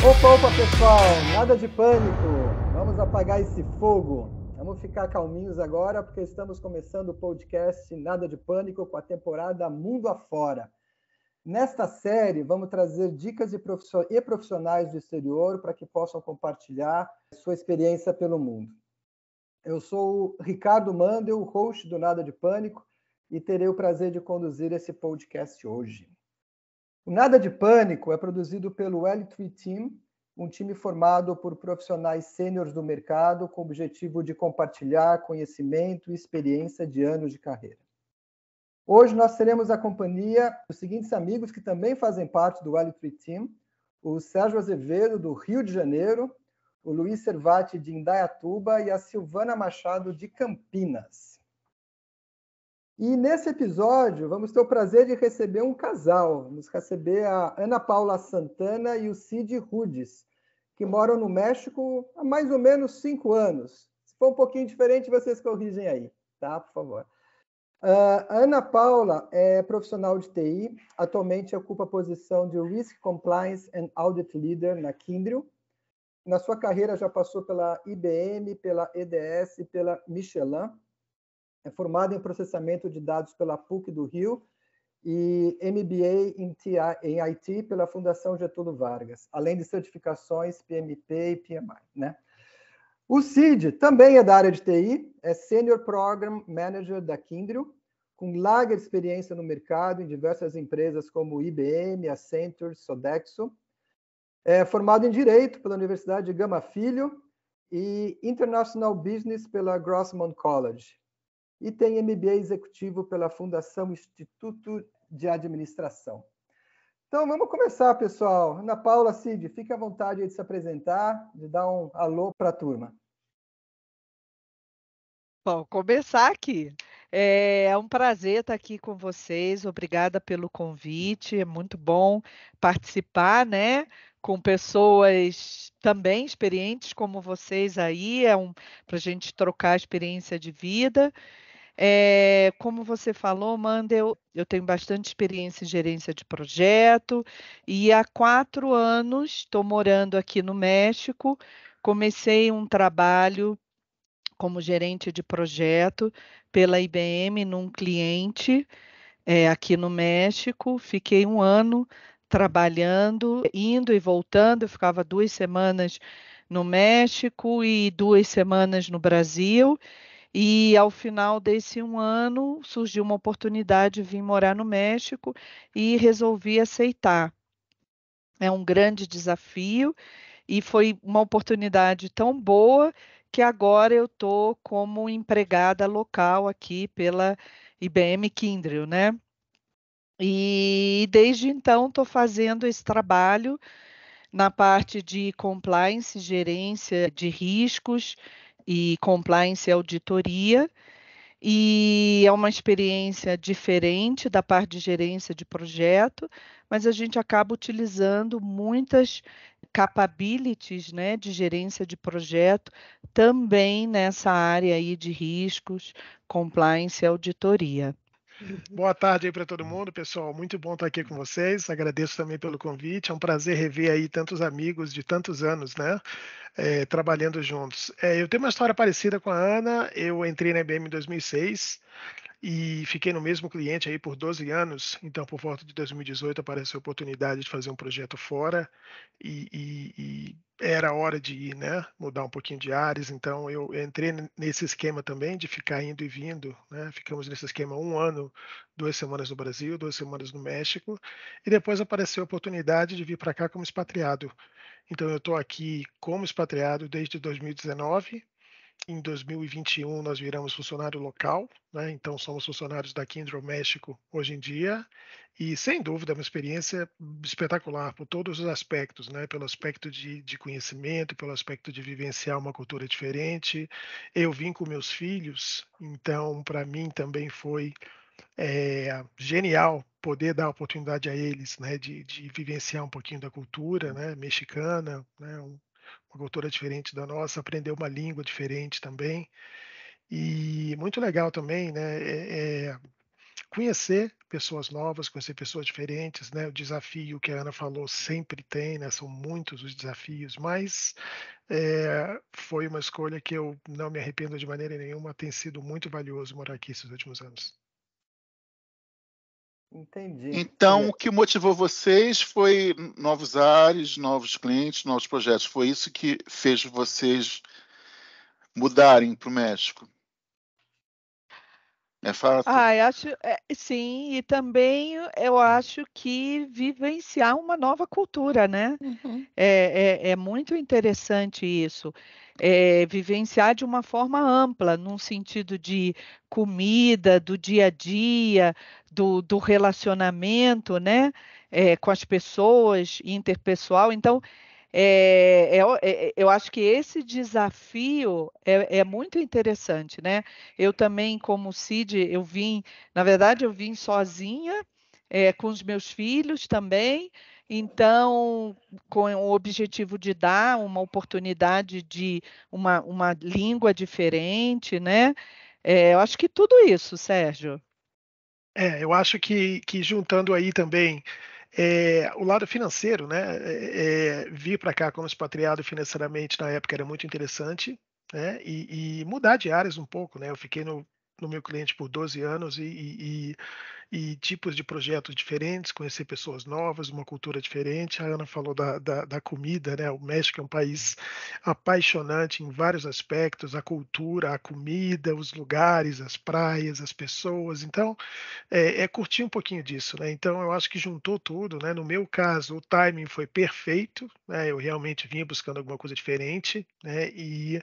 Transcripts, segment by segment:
Opa, pessoal, nada de pânico, vamos apagar esse fogo. Vamos ficar calminhos agora, porque estamos começando o podcast Nada de Pânico com a temporada Mundo Afora. Nesta série, vamos trazer dicas de profissionais do exterior para que possam compartilhar sua experiência pelo mundo. Eu sou o Ricardo Mandel, o host do Nada de Pânico, e terei o prazer de conduzir esse podcast hoje. O Nada de Pânico é produzido pelo L3 Team, um time formado por profissionais sêniores do mercado com o objetivo de compartilhar conhecimento e experiência de anos de carreira. Hoje nós teremos a companhia dos seguintes amigos que também fazem parte do L3 Team: o Sérgio Azevedo, do Rio de Janeiro, o Luiz Servati, de Indaiatuba, e a Silvana Machado, de Campinas. E nesse episódio, vamos ter o prazer de receber um casal. Vamos receber a Ana Paula Santana e o Cid Rudes, que moram no México há mais ou menos 5 anos. Se for um pouquinho diferente, vocês corrigem aí, tá? Por favor. A Ana Paula é profissional de TI, atualmente ocupa a posição de Risk Compliance and Audit Leader na Kyndryl. Na sua carreira já passou pela IBM, pela EDS e pela Michelin. É formada em processamento de dados pela PUC do Rio e MBA em IT pela Fundação Getúlio Vargas, além de certificações PMP e PMI, né? O Cid também é da área de TI, é Senior Program Manager da Kyndryl, com larga experiência no mercado em diversas empresas como IBM, Accenture, Sodexo. É formado em Direito pela Universidade de Gama Filho e International Business pela Grossman College. E tem MBA executivo pela Fundação Instituto de Administração. Então, vamos começar, pessoal. Ana Paula, Cid, fique à vontade de se apresentar, de dar um alô para a turma. Bom, começar aqui. É um prazer estar aqui com vocês. Obrigada pelo convite. É muito bom participar, né, com pessoas também experientes como vocês aí. Para a gente trocar experiência de vida. Como você falou, Mandel, eu tenho bastante experiência em gerência de projeto e há 4 anos estou morando aqui no México. Comecei um trabalho como gerente de projeto pela IBM num cliente aqui no México. Fiquei 1 ano trabalhando, indo e voltando. Eu ficava 2 semanas no México e 2 semanas no Brasil. E ao final desse 1 ano surgiu uma oportunidade de vir morar no México e resolvi aceitar. É um grande desafio e foi uma oportunidade tão boa que agora eu estou como empregada local aqui pela IBM Kyndryl, né? E desde então estou fazendo esse trabalho na parte de compliance, gerência de riscos e compliance e auditoria. E é uma experiência diferente da parte de gerência de projeto, mas a gente acaba utilizando muitas capabilities, né, de gerência de projeto também nessa área aí de riscos, compliance e auditoria. Boa tarde aí para todo mundo, pessoal. Muito bom estar aqui com vocês. Agradeço também pelo convite. É um prazer rever aí tantos amigos de tantos anos, né? Trabalhando juntos. Eu tenho uma história parecida com a Ana. Eu entrei na IBM em 2006 e fiquei no mesmo cliente aí por 12 anos. Então, por volta de 2018, apareceu a oportunidade de fazer um projeto fora e era hora de ir, né? Mudar um pouquinho de áreas. Então, eu entrei nesse esquema também de ficar indo e vindo, né? Ficamos nesse esquema 1 ano, 2 semanas no Brasil, 2 semanas no México, e depois apareceu a oportunidade de vir para cá como expatriado. Então, eu estou aqui como expatriado desde 2019. Em 2021, nós viramos funcionário local, né? Então, somos funcionários da Kyndryl México hoje em dia. E, sem dúvida, é uma experiência espetacular por todos os aspectos, né? Pelo aspecto de conhecimento, pelo aspecto de vivenciar uma cultura diferente. Eu vim com meus filhos, então, para mim também foi genial poder dar oportunidade a eles, né, de vivenciar um pouquinho da cultura, né, mexicana, né, uma cultura diferente da nossa, aprender uma língua diferente também. E muito legal também, né, conhecer pessoas novas, conhecer pessoas diferentes, né? O desafio que a Ana falou sempre tem, né? São muitos os desafios, mas foi uma escolha que eu não me arrependo de maneira nenhuma. Tem sido muito valioso morar aqui esses últimos anos. Entendi. Então, o que motivou vocês foi novos ares, novos clientes, novos projetos. Foi isso que fez vocês mudarem para o México? É fato? Eu acho, sim, e também eu acho que vivenciar uma nova cultura, né? Uhum. É muito interessante isso. Vivenciar de uma forma ampla, num sentido de comida, do dia a dia, do relacionamento, né? Com as pessoas, interpessoal. Então, eu acho que esse desafio é muito interessante, né? Eu também, como Cid, na verdade, eu vim sozinha, com os meus filhos também, então, com o objetivo de dar uma oportunidade de uma língua diferente, né? Eu acho que tudo isso, Sérgio. Eu acho que juntando aí também o lado financeiro, né? Vir para cá como expatriado financeiramente na época era muito interessante, né? E mudar de áreas um pouco, né? Eu fiquei no meu cliente por 12 anos e tipos de projetos diferentes, conhecer pessoas novas, uma cultura diferente. A Ana falou da comida, né? O México é um país apaixonante em vários aspectos, a cultura, a comida, os lugares, as praias, as pessoas. Então, curtir um pouquinho disso, né? Então, eu acho que juntou tudo, né? No meu caso, o timing foi perfeito, né? Eu realmente vinha buscando alguma coisa diferente, né? E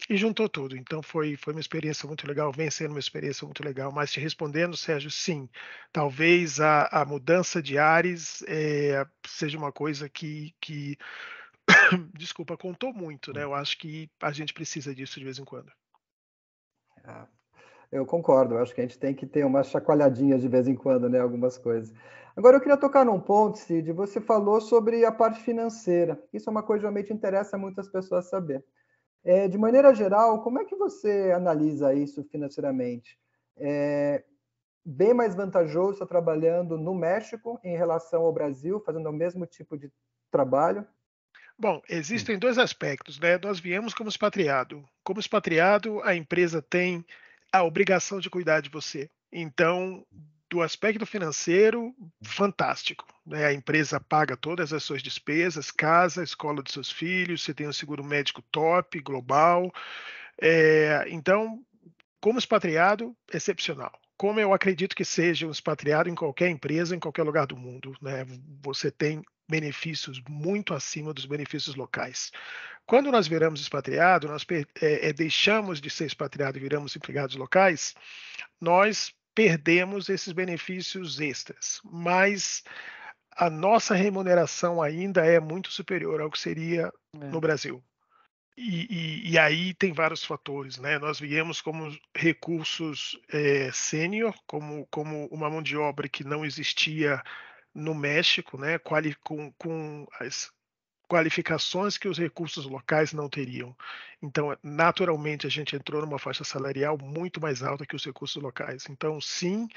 juntou tudo. Então, foi uma experiência muito legal, vem sendo uma experiência muito legal. Mas te respondendo, Sérgio, sim, talvez a mudança de ares seja uma coisa que desculpa, contou muito, né? Eu acho que a gente precisa disso de vez em quando. Eu concordo, eu acho que a gente tem que ter umas chacoalhadinhas de vez em quando, né? Algumas coisas. Agora, eu queria tocar num ponto, Cid, você falou sobre a parte financeira. Isso é uma coisa que realmente interessa muitas pessoas saber. De maneira geral, como é que você analisa isso financeiramente? Bem mais vantajoso estar trabalhando no México em relação ao Brasil, fazendo o mesmo tipo de trabalho? Bom, existem dois aspectos, né? Nós viemos como expatriado. Como expatriado, a empresa tem a obrigação de cuidar de você. Então, do aspecto financeiro, fantástico, né? A empresa paga todas as suas despesas, casa, escola dos seus filhos, você tem um seguro médico top, global. Então, como expatriado, excepcional. Como eu acredito que seja um expatriado em qualquer empresa, em qualquer lugar do mundo, né? Você tem benefícios muito acima dos benefícios locais. Quando nós viramos expatriado, nós deixamos de ser expatriado e viramos empregados locais, nós perdemos esses benefícios extras, mas a nossa remuneração ainda é muito superior ao que seria no Brasil. E aí tem vários fatores, né? Nós viemos como recursos sênior, como uma mão de obra que não existia no México, né? Com as qualificações que os recursos locais não teriam. Então, naturalmente, a gente entrou numa faixa salarial muito mais alta que os recursos locais. Então, sim,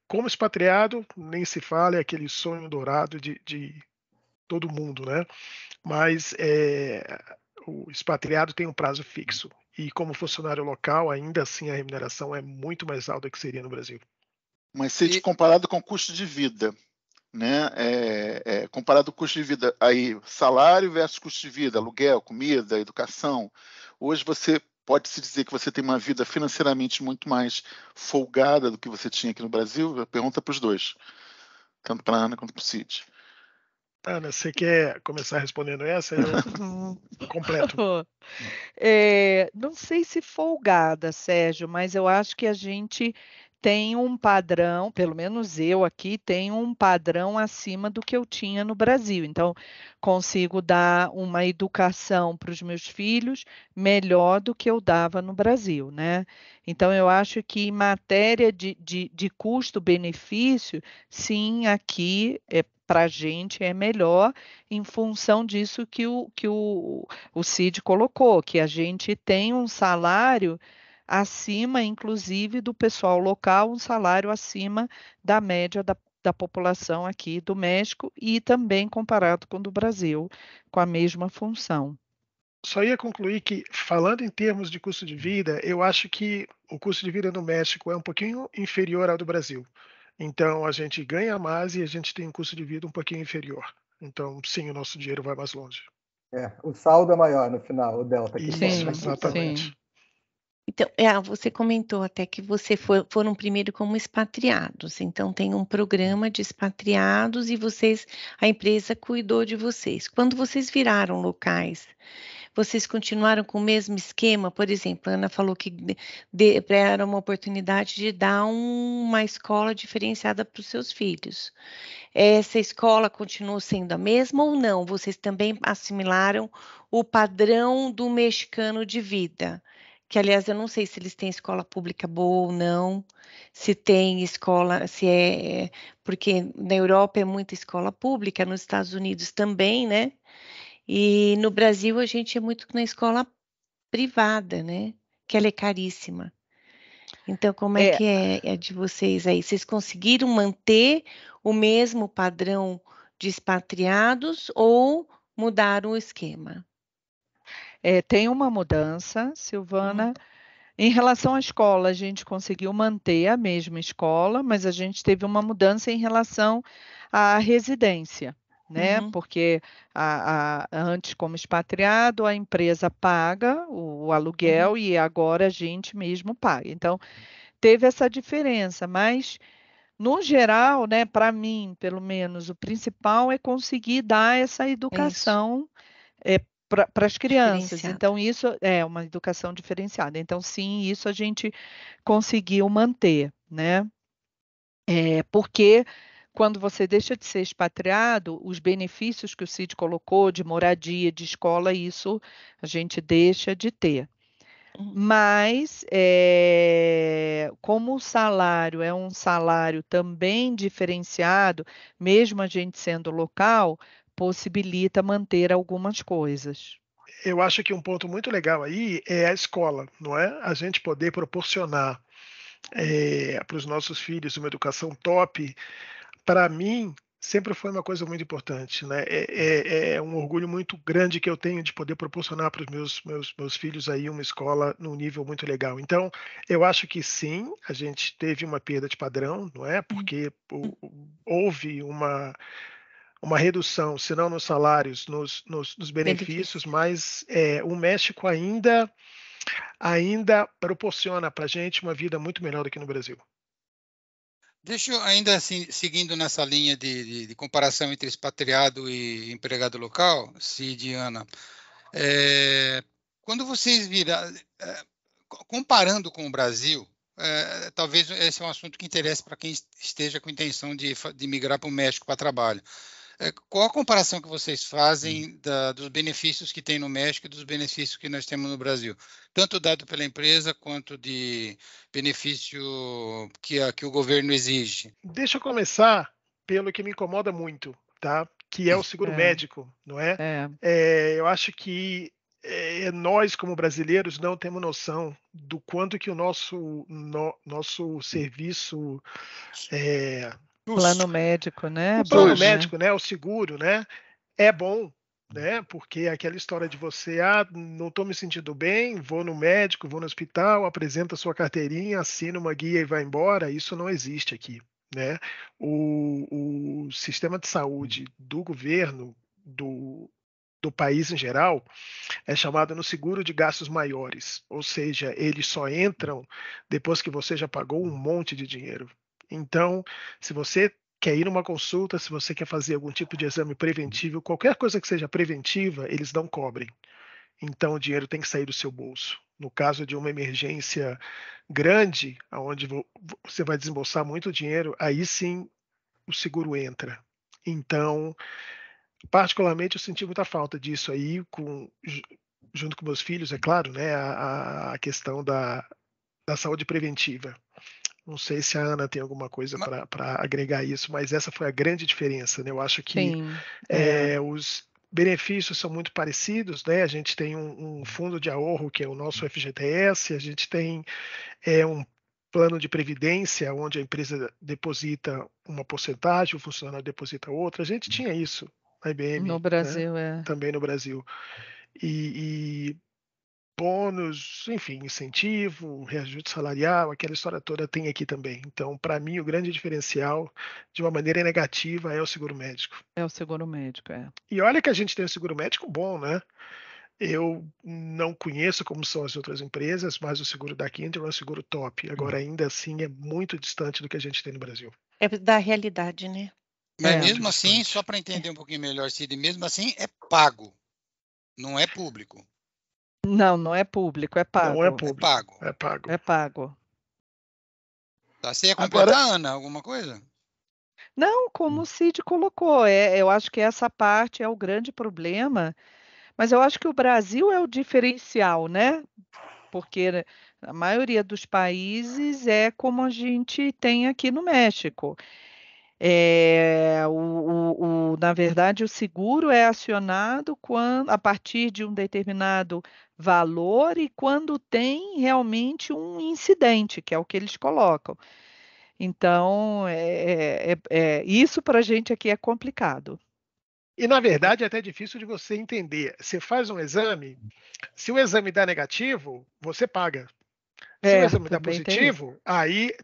como expatriado, nem se fala, é aquele sonho dourado de todo mundo, né? Mas o expatriado tem um prazo fixo. E como funcionário local, ainda assim a remuneração é muito mais alta que seria no Brasil. Mas se comparado com o custo de vida, né? Comparado com o custo de vida, aí salário versus custo de vida, aluguel, comida, educação. Hoje você pode-se dizer que você tem uma vida financeiramente muito mais folgada do que você tinha aqui no Brasil? Pergunta para os dois, tanto para a Ana quanto para o Cid. Ana, você quer começar respondendo essa? Eu completo. Não sei se folgada, Sérgio, mas eu acho que a gente tem um padrão, pelo menos eu aqui, tenho um padrão acima do que eu tinha no Brasil. Então, consigo dar uma educação para os meus filhos melhor do que eu dava no Brasil, né? Então, eu acho que em matéria de custo-benefício, sim, aqui para a gente é melhor em função disso que o Cid colocou, que a gente tem um salário acima, inclusive, do pessoal local, um salário acima da média da população aqui do México e também comparado com o do Brasil, com a mesma função. Só ia concluir que, falando em termos de custo de vida, eu acho que o custo de vida no México é um pouquinho inferior ao do Brasil. Então, a gente ganha mais e a gente tem um custo de vida um pouquinho inferior. Então, sim, o nosso dinheiro vai mais longe. O saldo é maior no final, o delta. Isso, exatamente. Sim. Então, você comentou até que foram primeiro como expatriados, então tem um programa de expatriados e a empresa cuidou de vocês. Quando vocês viraram locais, vocês continuaram com o mesmo esquema? Por exemplo, a Ana falou que era uma oportunidade de dar uma escola diferenciada para os seus filhos. Essa escola continuou sendo a mesma ou não? Vocês também assimilaram o padrão do mexicano de vida? Que, aliás, eu não sei se eles têm escola pública boa ou não, se tem escola, porque na Europa é muita escola pública, nos Estados Unidos também, né? E no Brasil a gente é muito na escola privada, né? Que ela é caríssima. Então, como é que é de vocês aí? Vocês conseguiram manter o mesmo padrão de expatriados ou mudaram o esquema? Tem uma mudança, Silvana. Em relação à escola, a gente conseguiu manter a mesma escola, mas a gente teve uma mudança em relação à residência, né? Porque antes, como expatriado, a empresa paga o aluguel e agora a gente mesmo paga. Então, teve essa diferença, mas no geral, né, para mim, pelo menos, o principal é conseguir dar essa educação para as crianças. Então, isso é uma educação diferenciada. Então, sim, isso a gente conseguiu manter, né? Porque quando você deixa de ser expatriado, os benefícios que o Cid colocou de moradia, de escola, isso a gente deixa de ter. Mas, como o salário é um salário também diferenciado, mesmo a gente sendo local, possibilita manter algumas coisas. Eu acho que um ponto muito legal aí é a escola, não é? A gente poder proporcionar para os nossos filhos uma educação top, para mim, sempre foi uma coisa muito importante, né? É um orgulho muito grande que eu tenho de poder proporcionar para os meus filhos aí uma escola num nível muito legal. Então, eu acho que sim, a gente teve uma perda de padrão, não é? Porque houve uma redução, se não nos salários, nos benefícios, mas o México ainda proporciona para a gente uma vida muito melhor do que no Brasil. Deixa eu ainda assim, seguindo nessa linha de comparação entre expatriado e empregado local, Cid e Ana, quando vocês viram, comparando com o Brasil, talvez esse é um assunto que interesse para quem esteja com intenção de migrar para o México para trabalho. Qual a comparação que vocês fazem dos benefícios que tem no México e dos benefícios que nós temos no Brasil? Tanto dado pela empresa, quanto de benefício que o governo exige. Deixa eu começar pelo que me incomoda muito, tá? Que é o seguro médico, não é? Eu acho que nós, como brasileiros, não temos noção do quanto que o nosso serviço... plano médico, né? O plano médico, né? O seguro, né? É bom, né? Porque aquela história de você, não estou me sentindo bem, vou no médico, vou no hospital, apresenta sua carteirinha, assina uma guia e vai embora. Isso não existe aqui, né? O sistema de saúde do governo, do país em geral, é chamado no seguro de gastos maiores, ou seja, eles só entram depois que você já pagou um monte de dinheiro. Então, se você quer ir numa consulta, se você quer fazer algum tipo de exame preventivo, qualquer coisa que seja preventiva, eles não cobrem. Então, o dinheiro tem que sair do seu bolso. No caso de uma emergência grande, onde você vai desembolsar muito dinheiro, aí sim o seguro entra. Então, particularmente, eu senti muita falta disso aí, junto com meus filhos, é claro, né? A questão da saúde preventiva. Não sei se a Ana tem alguma coisa para agregar isso, mas essa foi a grande diferença, né? Eu acho que benefícios são muito parecidos, né? A gente tem um fundo de ahorro que é o nosso FGTS, a gente tem um plano de previdência onde a empresa deposita uma porcentagem, o funcionário deposita outra. A gente tinha isso na IBM, No né? Brasil, Também no Brasil. E bônus, enfim, incentivo, reajuste salarial, aquela história toda tem aqui também. Então, para mim, o grande diferencial, de uma maneira negativa, é o seguro médico. É o seguro médico, E olha que a gente tem um seguro médico bom, né? Eu não conheço como são as outras empresas, mas o seguro da Kyndryl é um seguro top. Agora, ainda assim, é muito distante do que a gente tem no Brasil. É da realidade, né? Mas É. mesmo assim, Distante. só para entender um pouquinho melhor, Cid, mesmo assim é pago, não é público. Não, não é público, é pago. Não é É público, pago. é pago. É pago. Tá? Você ia Agora, completar, Ana, alguma coisa? Não, como o Cid colocou, eu acho que essa parte é o grande problema, mas eu acho que o Brasil é o diferencial, né? Porque a maioria dos países é como a gente tem aqui no México. Na verdade, o seguro é acionado a partir de um determinado valor e quando tem realmente um incidente, que é o que eles colocam. Então, isso para a gente aqui é complicado. E, na verdade, é até difícil de você entender. Você faz um exame, se o exame dá negativo, você paga. Se o exame dá Também tem isso. positivo, aí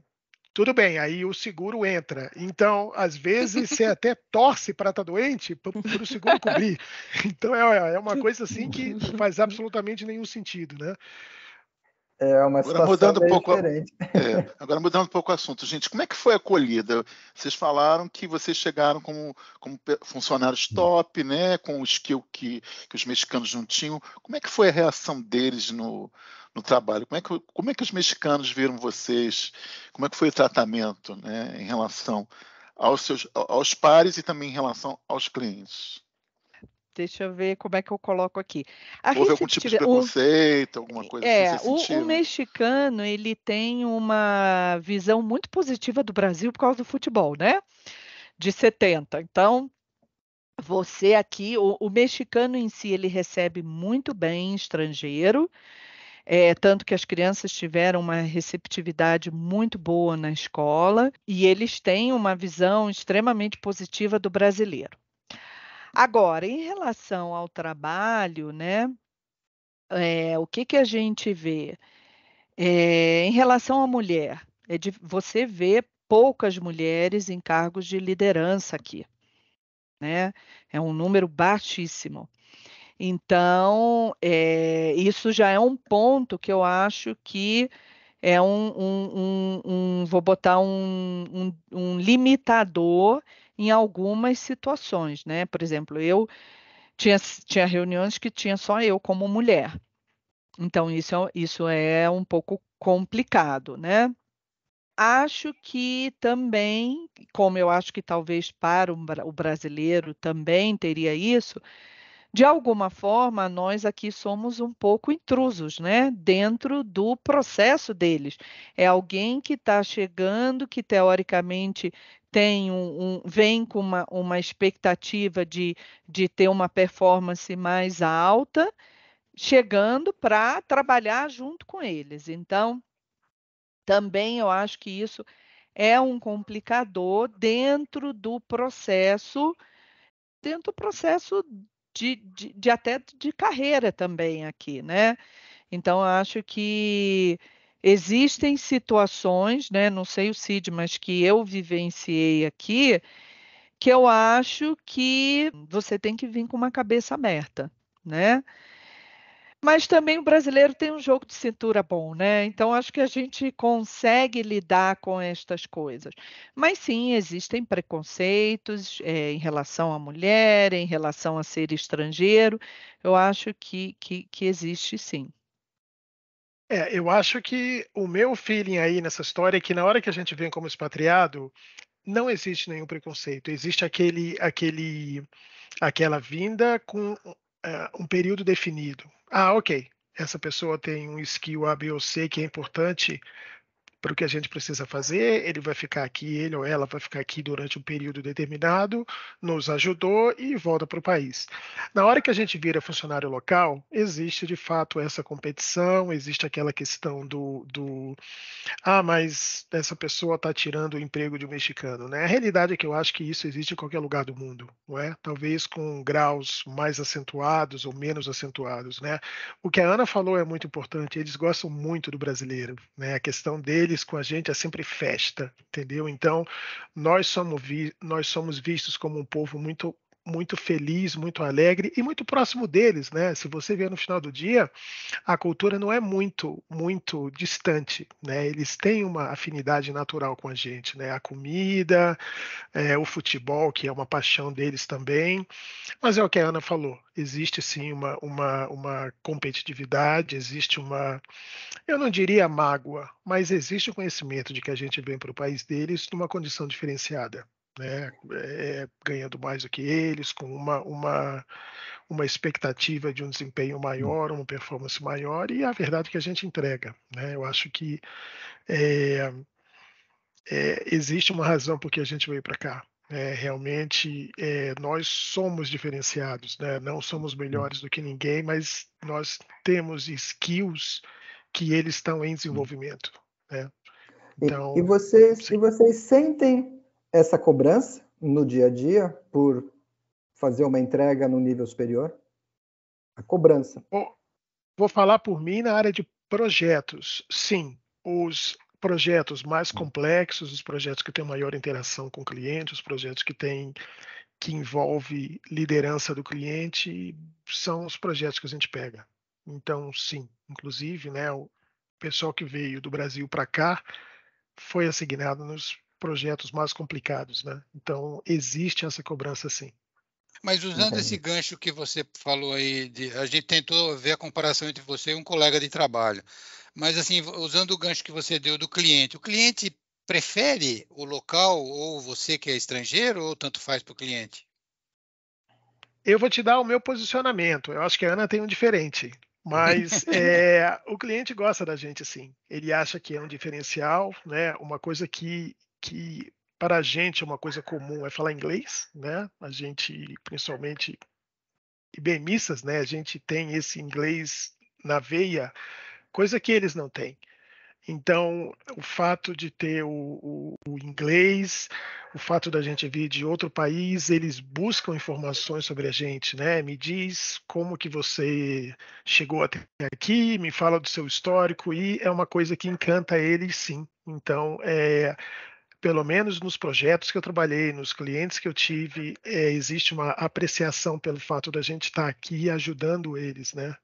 tudo bem, aí o seguro entra. Então, às vezes, você até torce para estar doente para o seguro cobrir. Então, é uma coisa assim que não faz absolutamente nenhum sentido, né? É uma agora situação mudando um meio pouco, diferente. agora mudando um pouco o assunto, gente, como é que foi a acolhida? Vocês falaram que vocês chegaram como funcionários top, né, com o skill que os mexicanos não tinham. Como é que foi a reação deles no trabalho? Como é que os mexicanos viram vocês? Como é que foi o tratamento, né, em relação aos pares e também em relação aos clientes? Deixa eu ver como é que eu coloco aqui. A Houve algum tipo de receptividade, preconceito, alguma coisa assim, vocês o sentiram? mexicano, ele tem uma visão muito positiva do Brasil por causa do futebol, né? De 70. Então, você aqui, o mexicano em si, ele recebe muito bem estrangeiro, tanto que as crianças tiveram uma receptividade muito boa na escola, e eles têm uma visão extremamente positiva do brasileiro. Agora, em relação ao trabalho, né? O que que a gente vê? Em relação à mulher, você vê poucas mulheres em cargos de liderança aqui, né? É um número baixíssimo. Então, isso já é um ponto que eu acho que é vou botar um limitador em algumas situações, né? Por exemplo, eu tinha reuniões que tinha só eu como mulher. Então, isso é um pouco complicado, né? Acho que também, como eu acho que talvez para o brasileiro também teria isso, de alguma forma nós aqui somos um pouco intrusos, né? Dentro do processo deles. É alguém que está chegando, que teoricamente vem com uma expectativa de ter uma performance mais alta chegando para trabalhar junto com eles. Então, também eu acho que isso é um complicador dentro do processo de até de carreira também aqui, né? Então, eu acho que existem situações, né? Não sei o Cid, mas que eu vivenciei aqui, que eu acho que você tem que vir com uma cabeça aberta, né? Mas também o brasileiro tem um jogo de cintura bom, né? Então acho que a gente consegue lidar com estas coisas. Mas sim, existem preconceitos, em relação à mulher, em relação a ser estrangeiro. Eu acho que existe sim. Eu acho que o meu feeling aí nessa história é que na hora que a gente vem como expatriado, não existe nenhum preconceito. Existe aquela vinda com um período definido. Ah, ok. Essa pessoa tem um skill A, B ou C que é importante para o que a gente precisa fazer, ele vai ficar aqui, ele ou ela vai ficar aqui durante um período determinado, nos ajudou e volta para o país. Na hora que a gente vira funcionário local, existe de fato essa competição, existe aquela questão mas essa pessoa está tirando o emprego de um mexicano, né? A realidade é que eu acho que isso existe em qualquer lugar do mundo, não é? Talvez com graus mais acentuados ou menos acentuados, né? O que a Ana falou é muito importante, eles gostam muito do brasileiro, né? A questão deles com a gente é sempre festa, entendeu? Então, nós somos vistos como um povo muito feliz, muito alegre e muito próximo deles, né? Se você ver no final do dia, a cultura não é muito distante, né? Eles têm uma afinidade natural com a gente, né? A comida, o futebol, que é uma paixão deles também, mas é o que a Ana falou, existe sim uma competitividade, existe eu não diria mágoa, mas existe o conhecimento de que a gente vem para o país deles numa condição diferenciada, né? Ganhando mais do que eles, com uma expectativa de um desempenho maior, uma performance maior, e a verdade é que a gente entrega, né? Eu acho que é, existe uma razão por que a gente veio para cá. Realmente, nós somos diferenciados, né? Não somos melhores do que ninguém, mas nós temos skills que eles estão em desenvolvimento, né? Então, e vocês sentem essa cobrança no dia a dia por fazer uma entrega no nível superior? A cobrança. Vou falar por mim na área de projetos. Sim, os projetos mais complexos, os projetos que têm maior interação com o cliente, os projetos que envolve liderança do cliente, são os projetos que a gente pega. Então, sim, inclusive, né, o pessoal que veio do Brasil para cá foi assignado nos projetos mais complicados, né? Então, existe essa cobrança, sim. Mas usando esse gancho que você falou aí, a gente tentou ver a comparação entre você e um colega de trabalho, mas assim, usando o gancho que você deu do cliente, o cliente prefere o local ou você que é estrangeiro ou tanto faz para o cliente? Eu vou te dar o meu posicionamento. Eu acho que a Ana tem um diferente, mas o cliente gosta da gente, sim. Ele acha que é um diferencial, né? Uma coisa que para a gente é uma coisa comum é falar inglês, né? A gente, principalmente IBMistas, né? A gente tem esse inglês na veia, coisa que eles não têm. Então, o fato de ter o inglês, o fato da gente vir de outro país, eles buscam informações sobre a gente, né? Me diz como que você chegou até aqui, me fala do seu histórico, e é uma coisa que encanta eles, sim. Então, pelo menos nos projetos que eu trabalhei, nos clientes que eu tive, existe uma apreciação pelo fato da gente estar aqui ajudando eles, né?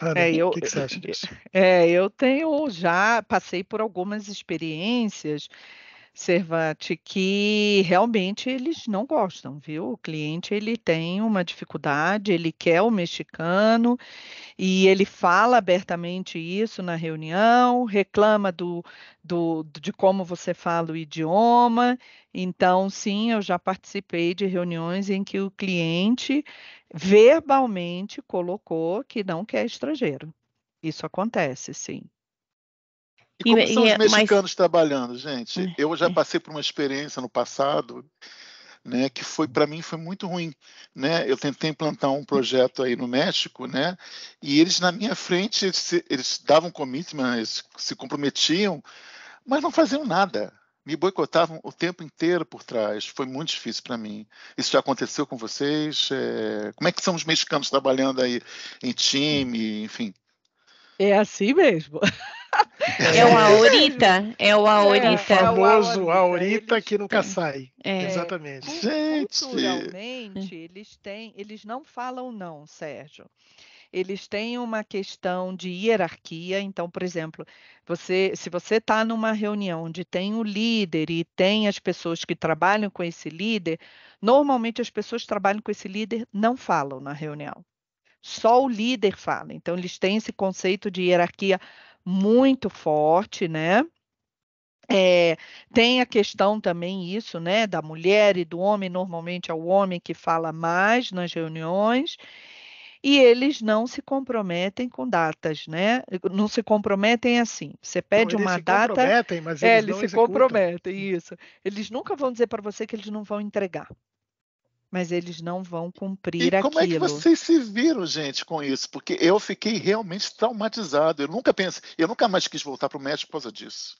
Ana, o que você acha disso? Eu já passei por algumas experiências, Servate, que realmente eles não gostam, viu? O cliente ele tem uma dificuldade, ele quer o mexicano e ele fala abertamente isso na reunião, reclama de como você fala o idioma. Então, sim, eu já participei de reuniões em que o cliente verbalmente colocou que não quer estrangeiro. Isso acontece, sim. E como são os Mas mexicanos trabalhando, gente? Eu já passei por uma experiência no passado, né, que para mim foi muito ruim, né? Eu tentei implantar um projeto aí no México, né? E eles na minha frente eles davam commitment, eles se comprometiam, mas não faziam nada. Me boicotavam o tempo inteiro por trás. Foi muito difícil para mim. Isso já aconteceu com vocês? Como é que são os mexicanos trabalhando aí em time, enfim? É assim mesmo. é o Aurita? É o O Aurita. famoso Aurita. Aurita que nunca sai. Exatamente. Gente! Culturalmente, eles não falam não, Sérgio. Eles têm uma questão de hierarquia. Então, por exemplo, se você está numa reunião onde tem o líder e tem as pessoas que trabalham com esse líder, normalmente as pessoas que trabalham com esse líder não falam na reunião. Só o líder fala. Então, eles têm esse conceito de hierarquia muito forte, né? Tem a questão também isso, né, da mulher e do homem, normalmente é o homem que fala mais nas reuniões, e eles não se comprometem com datas, né? Não se comprometem assim. Você Então, pede eles uma se data, comprometem, mas eles eles não se executam. comprometem, isso. Eles nunca vão dizer para você que eles não vão entregar, mas eles não vão E cumprir como é que aquilo. vocês se viram, gente, com isso? Porque eu fiquei realmente traumatizado. Eu nunca mais quis voltar para o México por causa disso.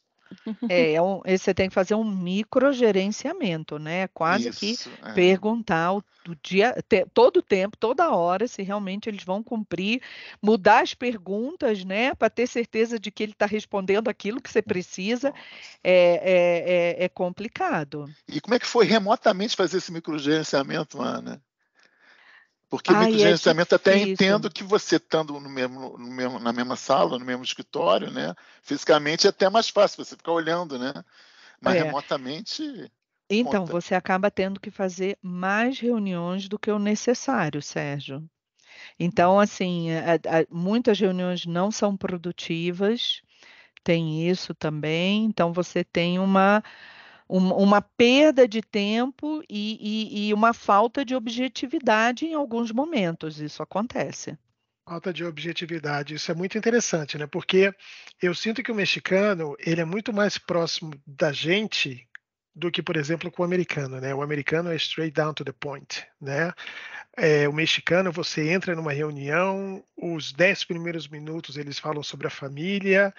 Você tem que fazer um microgerenciamento, né? Quase que Isso, perguntar do dia, todo o tempo, toda hora, se realmente eles vão cumprir, mudar as perguntas, né? Para ter certeza de que ele está respondendo aquilo que você precisa, Nossa. é complicado. E como é que foi remotamente fazer esse microgerenciamento, Ana? Porque Ai, é microgerenciamento até difícil. entendo que você estando na mesma sala, no mesmo escritório, né? Fisicamente é até mais fácil você ficar olhando, né? Mas É. remotamente, Então, conta. você acaba tendo que fazer mais reuniões do que o necessário, Sérgio. Então, assim, muitas reuniões não são produtivas, tem isso também. Então, você tem uma perda de tempo e uma falta de objetividade em alguns momentos. Isso acontece. Falta de objetividade. Isso é muito interessante, né? Porque eu sinto que o mexicano, ele é muito mais próximo da gente do que, por exemplo, com o americano, né? O americano é straight down to the point, né? O mexicano, você entra numa reunião, os 10 primeiros minutos eles falam sobre a família,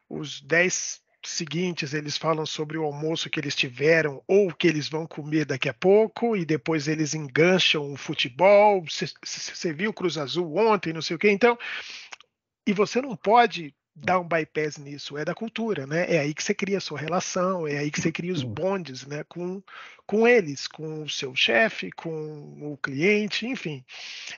os 10 seguintes eles falam sobre o almoço que eles tiveram ou que eles vão comer daqui a pouco, e depois eles engancham o futebol. Você viu o Cruz Azul ontem, não sei o quê. Então, e você não pode dar um bypass nisso, é da cultura, né? É aí que você cria a sua relação, é aí que você cria os bondes, né? Com eles, com o seu chefe, com o cliente, enfim.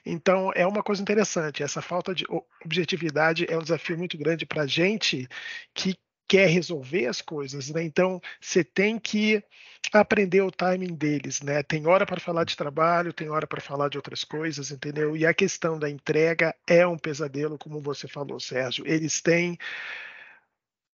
Então, é uma coisa interessante. Essa falta de objetividade é um desafio muito grande para a gente que quer resolver as coisas, né? Então, você tem que aprender o timing deles, né? Tem hora para falar de trabalho, tem hora para falar de outras coisas, entendeu? E a questão da entrega é um pesadelo, como você falou, Sérgio. Eles têm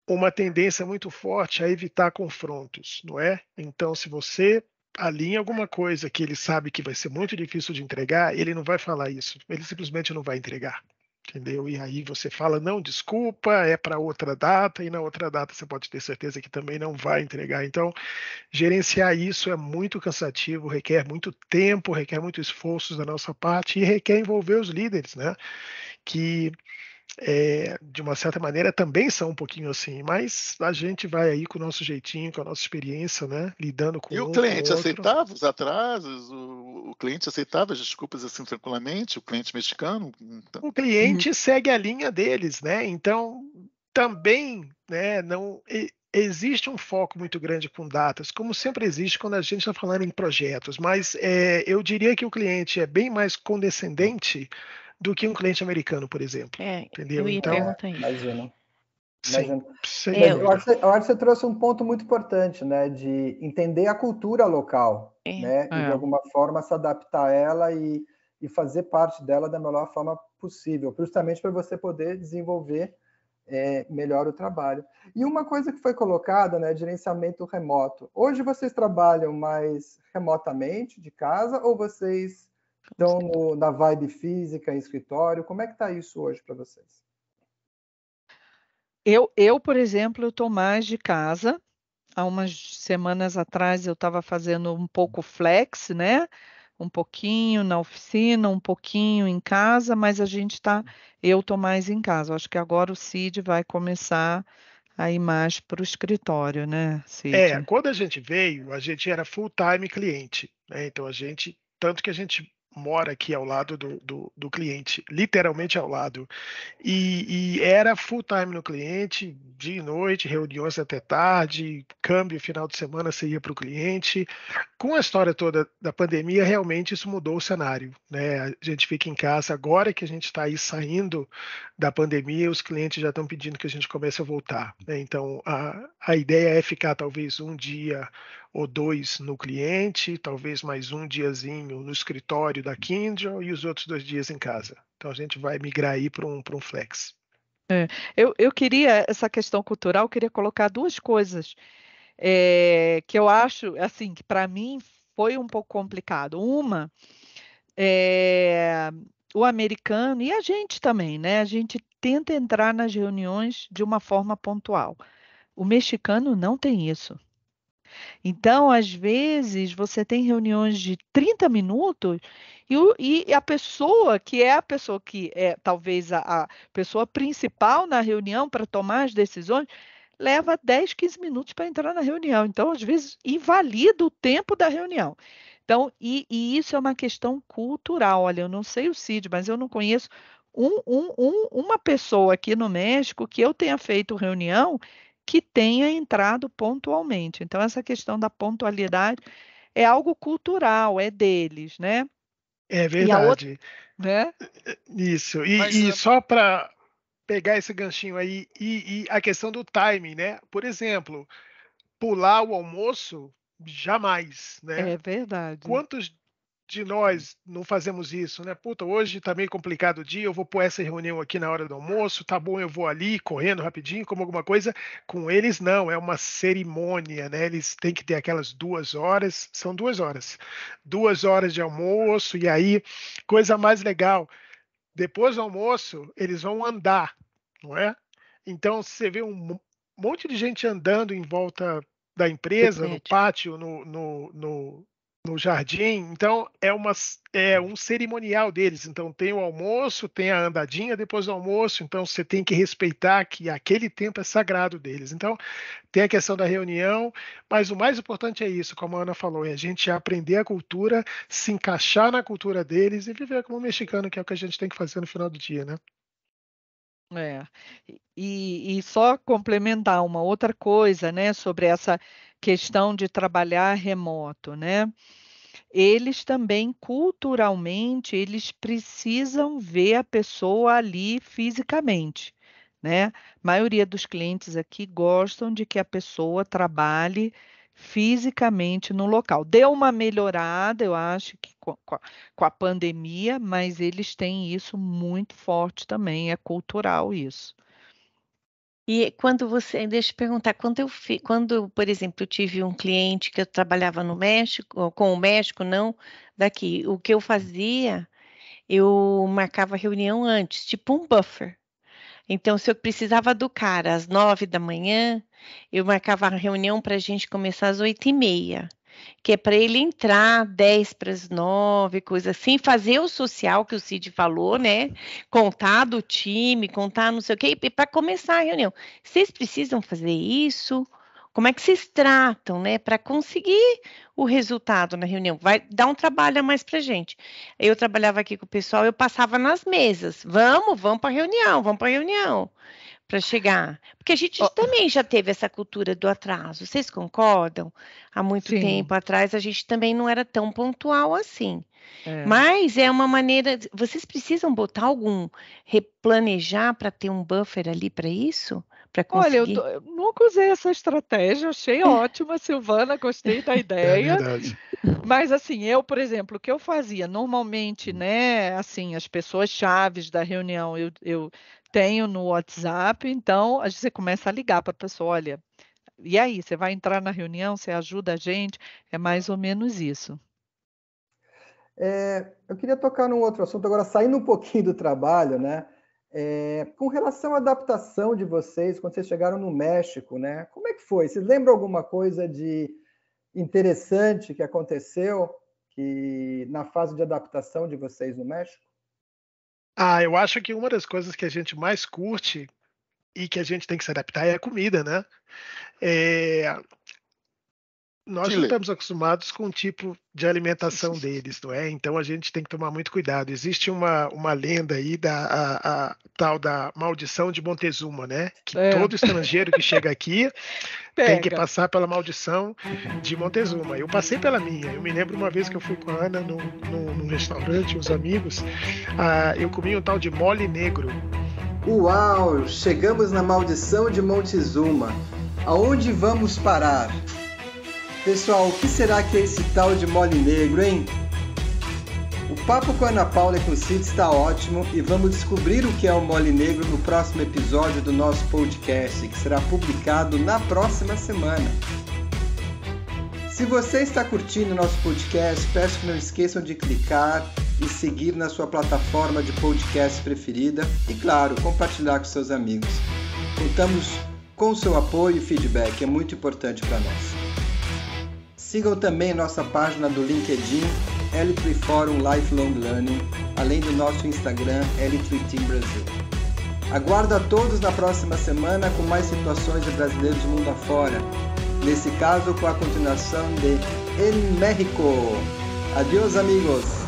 uma tendência muito forte a evitar confrontos, não é? Então, se você alinha alguma coisa que ele sabe que vai ser muito difícil de entregar, ele não vai falar isso, ele simplesmente não vai entregar, entendeu? E aí você fala, não, desculpa, é para outra data, e na outra data você pode ter certeza que também não vai entregar. Então, gerenciar isso é muito cansativo, requer muito tempo, requer muito esforço da nossa parte e requer envolver os líderes, né? Que de uma certa maneira também são um pouquinho assim, mas a gente vai aí com o nosso jeitinho, com a nossa experiência, né? Lidando com E o um, com o cliente outro. aceitava os atrasos? O cliente aceitava as desculpas assim tranquilamente? O cliente mexicano? Então, O cliente segue a linha deles, né? Então, também, né, não existe um foco muito grande com datas, como sempre existe quando a gente está falando em projetos, mas eu diria que o cliente é bem mais condescendente do que um cliente americano, por exemplo. Entendeu? Eu ia Então, perguntar isso. Imagino. sim, sem Mas Eu, eu acho, dúvida. eu acho que você trouxe um ponto muito importante, né? De entender a cultura local, né? E de alguma forma se adaptar a ela e fazer parte dela da melhor forma possível, justamente para você poder desenvolver melhor o trabalho. E uma coisa que foi colocada, né? Gerenciamento remoto. Hoje vocês trabalham mais remotamente, de casa, ou vocês estão na vibe física, em escritório? Como é que está isso hoje para vocês? Por exemplo, eu estou mais de casa. Há umas semanas atrás eu estava fazendo um pouco flex, né? Um pouquinho na oficina, um pouquinho em casa, mas eu estou mais em casa. Acho que agora o Cid vai começar a ir mais para o escritório, né, Cid? Quando a gente veio, a gente era full-time cliente, né? Então tanto que a gente mora aqui ao lado do cliente, literalmente ao lado. E era full time no cliente, dia e noite, reuniões até tarde, câmbio final de semana você ia para o cliente. Com a história toda da pandemia, realmente isso mudou o cenário, né? A gente fica em casa agora que a gente está aí saindo da pandemia, os clientes já estão pedindo que a gente comece a voltar, né? Então a ideia é ficar talvez um dia ou dois no cliente, talvez mais um diazinho no escritório da Kindle e os outros 2 dias em casa. Então a gente vai migrar aí para um flex. Eu queria, essa questão cultural, eu queria colocar duas coisas que eu acho, assim, que para mim foi um pouco complicado. Uma, é, o americano e a gente também, né? A gente tenta entrar nas reuniões de uma forma pontual. O mexicano não tem isso. Então, às vezes, você tem reuniões de 30 minutos e a pessoa que é talvez a pessoa principal na reunião para tomar as decisões, leva 10, 15 minutos para entrar na reunião. Então, às vezes, invalida o tempo da reunião. Então, e isso é uma questão cultural. Olha, eu não sei o Cid, mas eu não conheço uma pessoa aqui no México que eu tenha feito reunião que tenha entrado pontualmente. Então, essa questão da pontualidade é algo cultural, é deles, né? É verdade. Né? Isso. E só para pegar esse ganchinho aí, e a questão do timing, né? Por exemplo, pular o almoço, jamais, né? É verdade. Quantos de nós não fazemos isso, né? Puta, hoje tá meio complicado o dia, eu vou pôr essa reunião aqui na hora do almoço, tá bom, eu vou ali correndo rapidinho, como alguma coisa. Com eles não, é uma cerimônia, né? Eles têm que ter aquelas 2 horas, são 2 horas, 2 horas de almoço, e aí, coisa mais legal, depois do almoço, eles vão andar, não é? Então, você vê um monte de gente andando em volta da empresa, no pátio, no jardim. Então, é um cerimonial deles. Então, tem o almoço, tem a andadinha depois do almoço. Então, você tem que respeitar que aquele tempo é sagrado deles. Então, tem a questão da reunião, mas o mais importante é isso, como a Ana falou, é a gente aprender a cultura, se encaixar na cultura deles e viver como mexicano, que é o que a gente tem que fazer no final do dia, né? E só complementar uma outra coisa, né, sobre essa questão de trabalhar remoto, né? Eles também, culturalmente, eles precisam ver a pessoa ali fisicamente, né? A maioria dos clientes aqui gostam de que a pessoa trabalhe fisicamente no local. Deu uma melhorada, eu acho que com a pandemia, mas eles têm isso muito forte também, é cultural isso. E deixa eu perguntar, quando, por exemplo, eu tive um cliente que eu trabalhava no México, com o México, não daqui, o que eu fazia, eu marcava reunião antes, tipo um buffer. Então, se eu precisava do cara às 9 da manhã, eu marcava a reunião para a gente começar às 8h30, que é para ele entrar 10 para as 9, coisa assim, fazer o social que o Cid falou, né? Contar do time, contar não sei o quê, para começar a reunião. Vocês precisam fazer isso? Como é que vocês tratam, né? Para conseguir o resultado na reunião. Vai dar um trabalho a mais para a gente. Eu trabalhava aqui com o pessoal, eu passava nas mesas. Vamos para a reunião. Para chegar. Porque a gente também já teve essa cultura do atraso. Vocês concordam? Há muito tempo atrás, a gente também não era tão pontual assim. Mas é uma maneira... Vocês precisam botar replanejar para ter um buffer ali para isso? Olha, eu nunca usei essa estratégia, achei ótima, Silvana, gostei da ideia. É verdade. Mas assim, por exemplo, o que eu fazia normalmente, né, assim, as pessoas chaves da reunião eu tenho no WhatsApp, então você começa a ligar para a pessoa, olha, e aí, você vai entrar na reunião, você ajuda a gente, é mais ou menos isso. Eu queria tocar num outro assunto, agora saindo um pouquinho do trabalho, né? Com relação à adaptação de vocês, quando vocês chegaram no México, né? Como é que foi? Vocês lembram alguma coisa de interessante que aconteceu na fase de adaptação de vocês no México? Eu acho que uma das coisas que a gente mais curte e que a gente tem que se adaptar é a comida, né? Nós não estamos acostumados com o tipo de alimentação deles, não é? Então a gente tem que tomar muito cuidado. Existe uma lenda aí a tal da maldição de Montezuma, né? Que todo estrangeiro que chega aqui tem que passar pela maldição de Montezuma. Eu passei pela minha. Eu me lembro uma vez que eu fui com a Ana num restaurante, uns amigos, eu comi um tal de mole negro. Uau! Chegamos na maldição de Montezuma. Aonde vamos parar? Pessoal, o que será que é esse tal de mole negro, hein? O papo com a Ana Paula e com o Cid está ótimo e vamos descobrir o que é o mole negro no próximo episódio do nosso podcast, que será publicado na próxima semana. Se você está curtindo o nosso podcast, peço que não esqueçam de clicar e seguir na sua plataforma de podcast preferida e, claro, compartilhar com seus amigos. Contamos com seu apoio e feedback, é muito importante para nós. Sigam também nossa página do LinkedIn, L3 Forum Lifelong Learning, além do nosso Instagram, L3 Team Brasil. Aguardo a todos na próxima semana com mais situações de brasileiros mundo afora. Nesse caso, com a continuação de En México. Adiós, amigos!